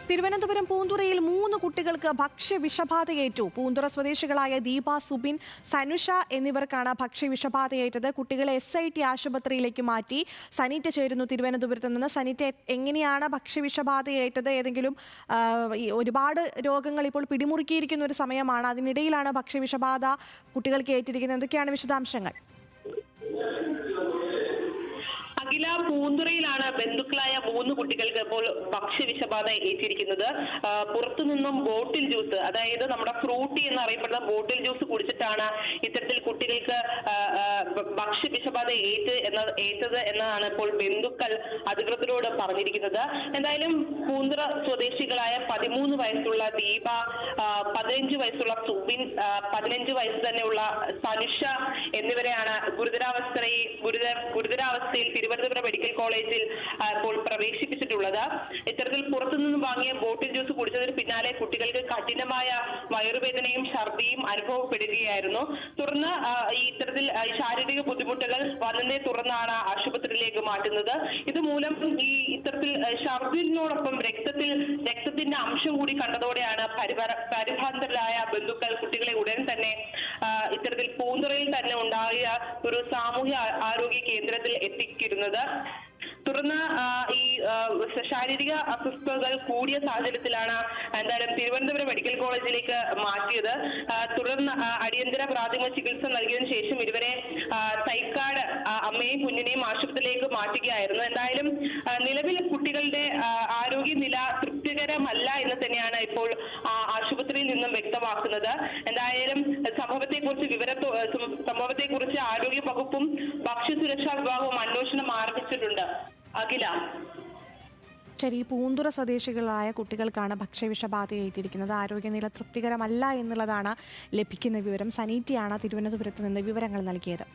തിരുവനന്തപുരം പൂന്തുറയിൽ 3 കുട്ടികൾക്ക് ഭക്ഷ്യവിഷബാധയേറ്റു. പൂന്തുറ സ്വദേശികളായ ദീപ, സുബിൻ, സനുഷ എന്നിവർക്കാണ് ഭക്ഷ്യവിഷബാധയേറ്റത്. കുട്ടികളെ SIT ആശുപത്രിയിലേക്ക് മാറ്റി. സനിറ്റ ചേരുന്നു തിരുവനന്തപുരത്ത് നിന്ന്. സനിറ്റ, എങ്ങനെയാണ് ഭക്ഷ്യവിഷബാധയേറ്റത്? ഏതെങ്കിലും ഒരുപാട് രോഗങ്ങൾ ഇപ്പോൾ പിടിമുറുക്കിയിരിക്കുന്ന ഒരു സമയമാണ്. അതിനിടയിലാണ് ഭക്ഷ്യവിഷബാധ കുട്ടികൾക്ക് ഏറ്റിരിക്കുന്നത്. എന്തൊക്കെയാണ് വിശദാംശങ്ങൾ? പൂന്തുറയിലാണ് ബന്ധുക്കളായ 3 കുട്ടികൾക്ക് ഇപ്പോൾ ഭക്ഷ്യവിഷബാധ ഏറ്റിരിക്കുന്നത്. പുറത്തുനിന്നും ബോട്ടിൽ ജ്യൂസ്, അതായത് നമ്മുടെ ഫ്രൂട്ടി എന്നറിയപ്പെടുന്ന ബോട്ടിൽ ജ്യൂസ് കുടിച്ചിട്ടാണ് ഇത്തരത്തിൽ കുട്ടികൾക്ക് ഭക്ഷ്യവിഷബാധ ഏറ്റത് എന്നതാണ് ഇപ്പോൾ ബന്ധുക്കൾ അധികൃതരോട് പറഞ്ഞിരിക്കുന്നത്. എന്തായാലും പൂന്തുറ സ്വദേശികളായ 13 വയസ്സുള്ള ദീപ, 15 വയസ്സുള്ള സുബിൻ, 15 വയസ്സ് തന്നെയുള്ള സനുഷ എന്നിവരെയാണ് ഗുരുതരാവസ്ഥയിൽ തിരുവനന്തപുരം മെഡിക്കൽ കോളേജിൽ ഇപ്പോൾ പ്രവേശിപ്പിച്ചിട്ടുള്ളത്. ഇത്തരത്തിൽ പുറത്തുനിന്ന് വാങ്ങിയ ബോട്ടിൽ ജ്യൂസ് കുടിച്ചതിന് പിന്നാലെ കുട്ടികൾക്ക് കഠിനമായ വയറുവേദനയും ഛർദിയും അനുഭവപ്പെടുകയായിരുന്നു. തുടർന്ന് ഇത്തരത്തിൽ ശാരീരിക ബുദ്ധിമുട്ടുകൾ വന്നതിനെ തുടർന്നാണ് ആശുപത്രിയിലേക്ക് മാറ്റുന്നത്. ഇതുമൂലം ഇത്തരത്തിൽ ഛർദിനോടൊപ്പം രക്തത്തിന്റെ അംശം കൂടി കണ്ടതോടെയാണ് പരിഭ്രാന്തരായ ബന്ധുക്കൾ കുട്ടികളെ ഉടൻ തന്നെ ഇത്തരത്തിൽ പൂന്തുറയിൽ തന്നെ ഉണ്ടായ ഒരു സാമൂഹ്യ ആരോഗ്യ കേന്ദ്രത്തിൽ എത്തിക്കുന്നത്. തുടർന്ന് ഈ ശാരീരിക അസ്വസ്ഥതകൾ കൂടിയ സാഹചര്യത്തിലാണ് എന്തായാലും തിരുവനന്തപുരം മെഡിക്കൽ കോളേജിലേക്ക് മാറ്റിയത്. തുടർന്ന് അടിയന്തര പ്രാഥമിക ചികിത്സ നൽകിയതിനു ശേഷം ഇവരെ തൈക്കാട് അമ്മയും കുഞ്ഞിനെയും ആശുപത്രിയിലേക്ക് മാറ്റുകയായിരുന്നു. എന്തായാലും നിലവിൽ കുട്ടികളുടെ ആരോഗ്യനില തൃപ്തികരമല്ല എന്ന് തന്നെയാണ് ഇപ്പോൾ ആശുപത്രിയിൽ നിന്നും വ്യക്തമാക്കുന്നത്. എന്തായാലും സംഭവത്തെക്കുറിച്ച് ആരോഗ്യ വകുപ്പും ഭക്ഷ്യസുരക്ഷാ വിഭാഗവും അന്വേഷണം ആരംഭിച്ചിട്ടുണ്ട്. അഖില, ശരി, പൂന്തുറ സ്വദേശികളായ കുട്ടികൾക്കാണ് ഭക്ഷ്യവിഷബാധ ഏറ്റിരിക്കുന്നത്. ആരോഗ്യനില തൃപ്തികരമല്ല എന്നുള്ളതാണ് ലഭിക്കുന്ന വിവരം. സനീറ്റയാണ് തിരുവനന്തപുരത്ത് നിന്ന് വിവരങ്ങൾ നൽകിയത്.